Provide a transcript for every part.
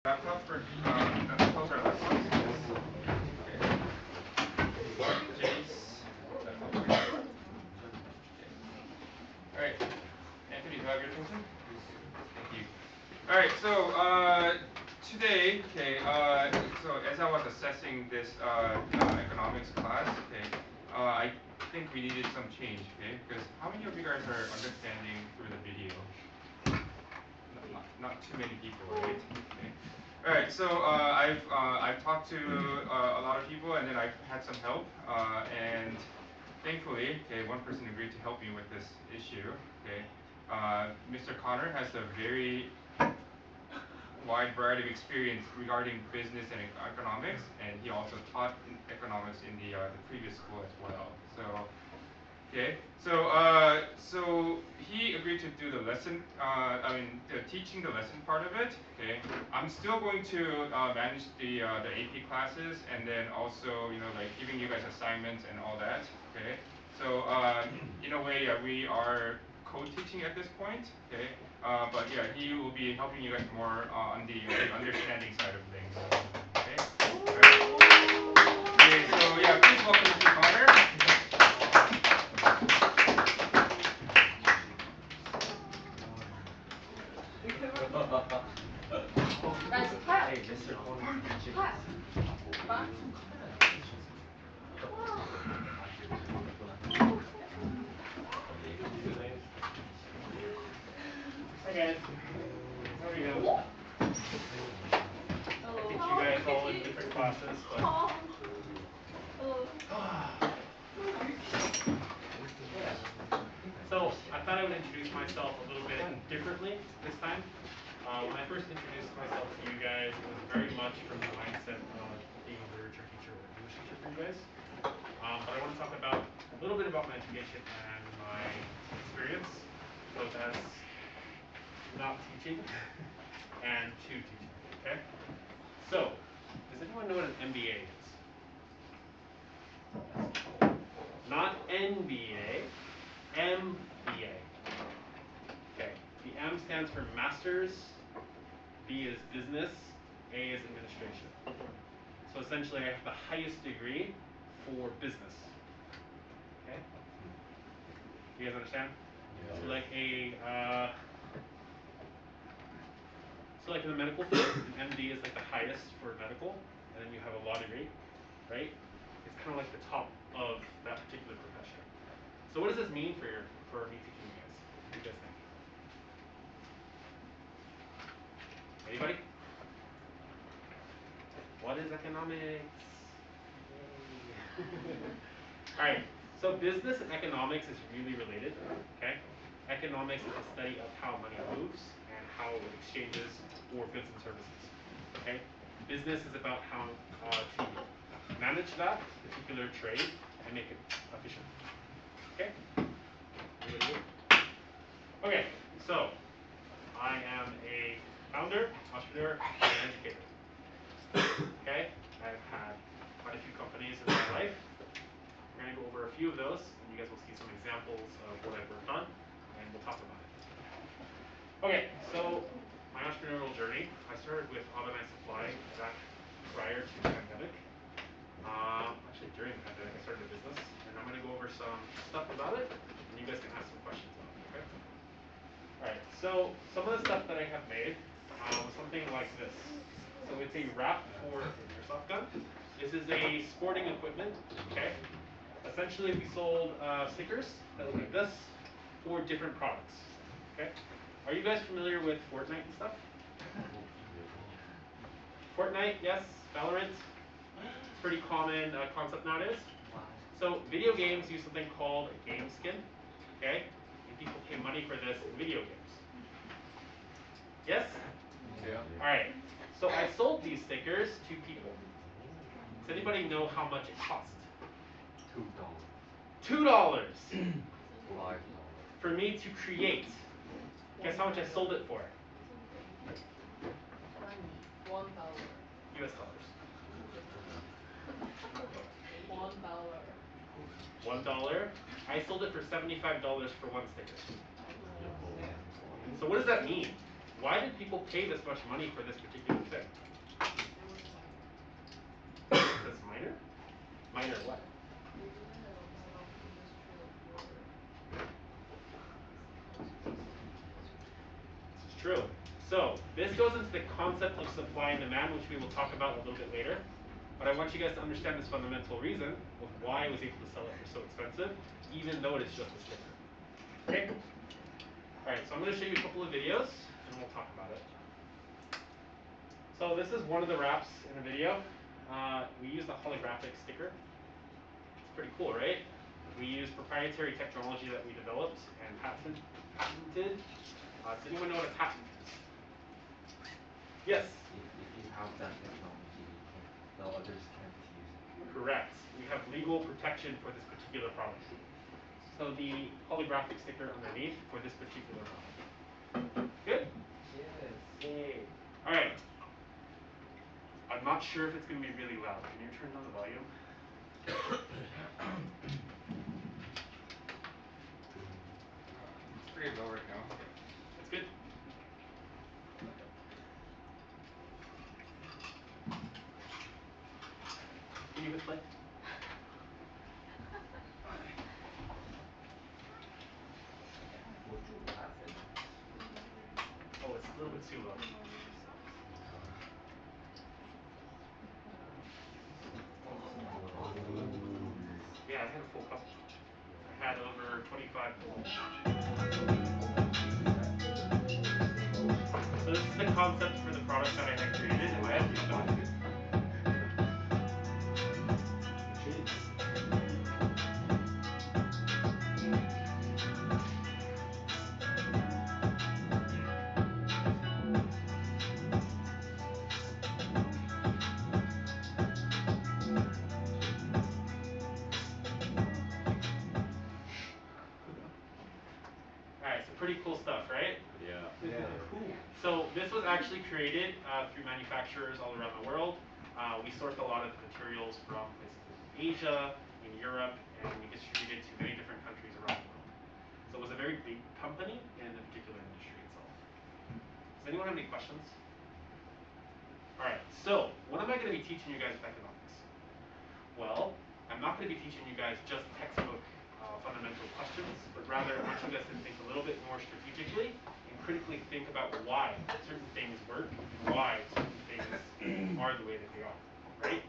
Laptop for close our laptops. Okay. Jace, laptop. Okay. All right. Anthony, do you have your attention? Thank you. All right. So today, okay. So as I was assessing this economics class, okay, I think we needed some change, okay? Because how many of you guys are understanding through the video? Not too many people, right? Okay. All right, so I've talked to a lot of people, and then I've had some help, and thankfully, okay, one person agreed to help me with this issue. Okay, Mr. Connor has a very wide variety of experience regarding business and economics, and he also taught economics in the previous school as well. So okay, so he agreed to do the lesson. The teaching the lesson part of it. Okay, I'm still going to manage the AP classes, and then also like giving you guys assignments and all that. Okay, so in a way, we are co-teaching at this point. Okay, but yeah, he will be helping you guys more on the understanding side of things. Okay. All right. Okay, so yeah, please welcome Mr. Connor. Hey, Mr. Corner teaching us. Hi guys, how are you? I teach you guys all in different classes, but so I thought I would introduce myself a little bit differently this time. When I first introduced myself to you guys, it was very much from the mindset of being a literature teacher or English teacher for you guys. But I want to talk about a little bit about my education and my experience, both as not teaching and to teaching. Okay? So, does anyone know what an MBA is? Not NBA, MBA. Okay. The M stands for Masters, B is Business, A is Administration. So essentially, I have the highest degree for business. Okay. You guys understand? Yeah. So like in the medical field, an MD is like the highest for medical, and then you have a law degree, right? It's kind of like the top of that particular profession. So what does this mean for me teaching you guys? What do you guys think? Anybody? What is economics? All right. So business and economics is really related. Okay. Economics is the study of how money moves and how it exchanges for goods and services. Okay. Business is about how to manage that particular trade and make it efficient. Okay. Everybody good? Okay. So I am a founder, entrepreneur, and educator. Okay, I've had quite a few companies in my life. We're going to go over a few of those, and you guys will see some examples of what I've worked on, and we'll talk about it. Okay, so my entrepreneurial journey, I started with Autonice Supply back prior to the pandemic. Actually, during the pandemic, I started a business, and I'm going to go over some stuff about it, and you guys can ask some questions about it, okay? All right, so some of the stuff that I have made was something like this. So it's a wrap for an airsoft gun. This is a sporting equipment, okay? Essentially, we sold stickers that look like this for different products, okay? Are you guys familiar with Fortnite and stuff? Fortnite, yes. Valorant. It's a pretty common concept nowadays. So video games use something called a game skin, okay? And people pay money for this in video games. Yes? Yeah. All right. So I sold these stickers to people. Does anybody know how much it cost? $2. $5. For me to create. Guess how much I sold it for? US dollars. $1. I sold it for $75 for one sticker. So what does that mean? Why did people pay this much money for this particular thing? minor what? This is true. So this goes into the concept of supply and demand, which we will talk about a little bit later. But I want you guys to understand this fundamental reason of why I was able to sell it for so expensive, even though it is just a sticker. Okay? Alright, so I'm going to show you a couple of videos, and we'll talk about it. So this is one of the wraps in the video. We used a holographic sticker. It's pretty cool, right? We use proprietary technology that we developed and patented. Does anyone know what a patent is? Yes? If you have that technology, the others can't use it. Correct. We have legal protection for this particular product. So the holographic sticker underneath for this particular product. Good? Yes. Yay. Alright. I'm not sure if it's going to be really loud. Can you turn down the volume? It's pretty low right now. That's good. Can you hit play? Oh, it's a little bit too low. Yeah, I had a full cup. I had over 25. So this is the concept for the product that I had created, and I had redone it. Alright, so pretty cool stuff, right? Yeah. Cool. So this was actually created through manufacturers all around the world. We sourced a lot of the materials from places in Asia, in Europe, and we distributed to many different countries around the world. So it was a very big company in the particular industry itself. Does anyone have any questions? Alright, so what am I going to be teaching you guys with economics? Well, I'm not going to be teaching you guys just textbook fundamental questions, but rather I want you guys to think a little bit more strategically and critically think about why certain things work and why certain things are the way that they are, right?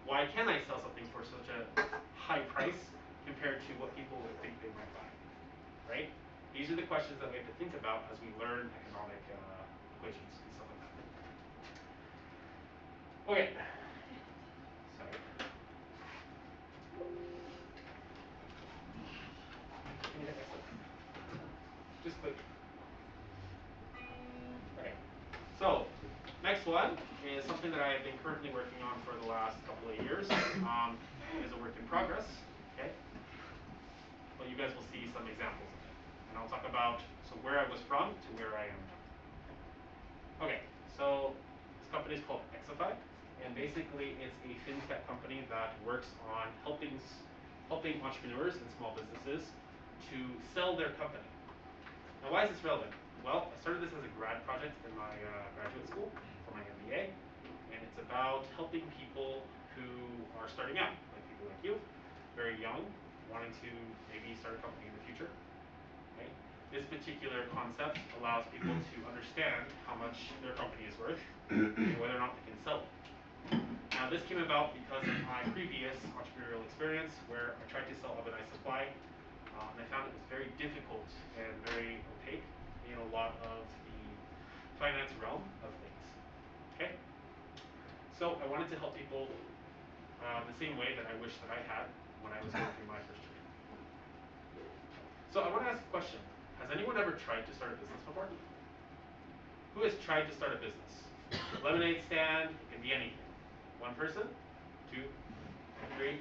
Why can I sell something for such a high price compared to what people would think they might buy, right? These are the questions that we have to think about as we learn economic equations and stuff like that. Okay. Sorry. Can you hit next one? Just quick. Okay. So, next one is something that I have been currently working on for the last couple of years. It is a work in progress, okay? But you guys will see some examples of it. And I'll talk about where I was from to where I am now. Okay, so this company is called Exify, and basically it's a fintech company that works on helping entrepreneurs and small businesses to sell their company. Now, why is this relevant? Well, I started this as a grad project in my graduate school for my MBA, and it's about helping people who are starting out, like people like you, very young, wanting to maybe start a company in the future. Okay? This particular concept allows people to understand how much their company is worth and whether or not they can sell it. Now, this came about because of my previous entrepreneurial experience where I tried to sell Urbanized Supply, and I found it was very difficult and very opaque in a lot of the finance realm of things. Okay? So I wanted to help people the same way that I wish that I had when I was going through my first journey. So I want to ask a question. Has anyone ever tried to start a business before? Who has tried to start a business? Lemonade stand, it can be anything. One person? Two? Three?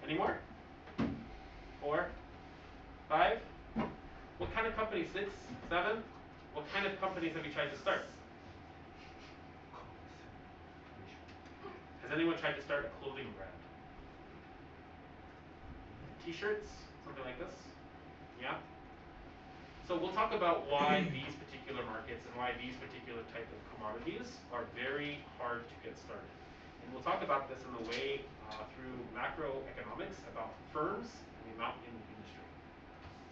Any more? 4? 5? What kind of company? 6? 7? What kind of companies have you tried to start? Has anyone tried to start a clothing brand? T-shirts? Something like this? Yeah? So we'll talk about why these particular markets and why these particular type of commodities are very hard to get started. And we'll talk about this in the way through macroeconomics about firms and the amount in the industry.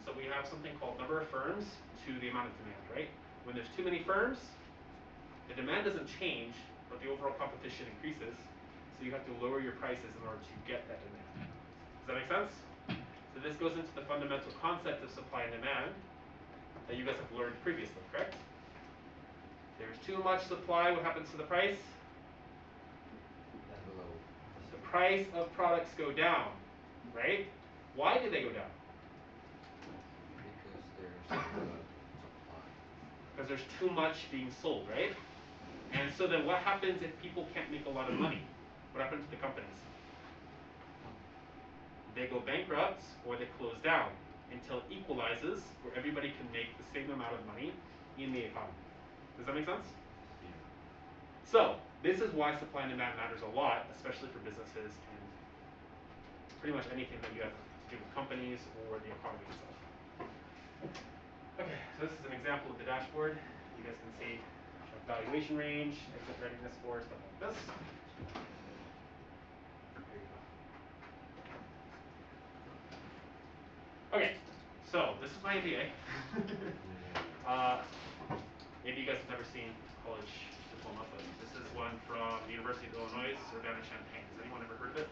So we have something called number of firms to the amount of demand, right? When there's too many firms, the demand doesn't change, but the overall competition increases. So you have to lower your prices in order to get that demand. Does that make sense? So this goes into the fundamental concept of supply and demand that you guys have learned previously, correct? There's too much supply, what happens to the price? Low. The price of products go down, right? Why do they go down? Because there's supply. Because there's too much being sold, right? And so then what happens if people can't make a lot of money? What happens to the companies? They go bankrupt or they close down until it equalizes where everybody can make the same amount of money in the economy. Does that make sense? Yeah. So this is why supply and demand matters a lot, especially for businesses and pretty much anything that you have to do with companies or the economy itself. Okay, so this is an example of the dashboard. You guys can see valuation range, exit readiness score, stuff like this. There you go. Okay, so this is my MBA. Maybe you guys have never seen college diploma, but this is one from the University of Illinois, Urbana-Champaign. Has anyone ever heard of it?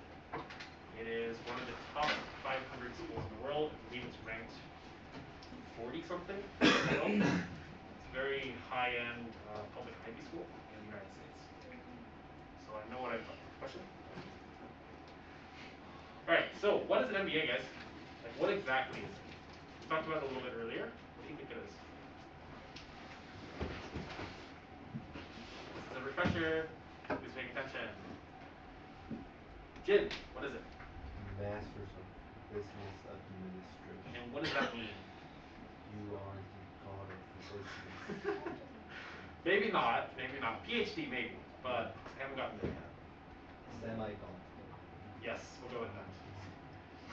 It is one of the top 500 schools in the world. I believe it's ranked 40 something. It's a very high-end public Ivy school in the United States. So I know what I'm talking about. Question? All right. So what is an MBA, guys? Like, what exactly is it? We talked about it a little bit earlier. What do you think it is? This is a refresher. Who's paying attention? Jin, what is it? Masters of Business Administration. And what does that mean? You are the god of the business. Maybe not. Maybe not. PhD, maybe. But I haven't gotten there yet. Semi-god. Yes, we'll go with that.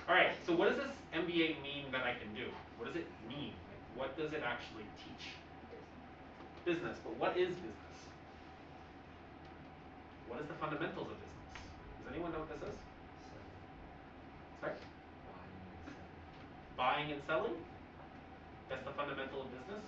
All right. So what does this MBA mean that I can do? What does it mean? Like, what does it actually teach? Business. But what is business? What is the fundamentals of business? Does anyone know what this is? Sorry? Buying and selling. Buying and selling? That's the fundamental of business?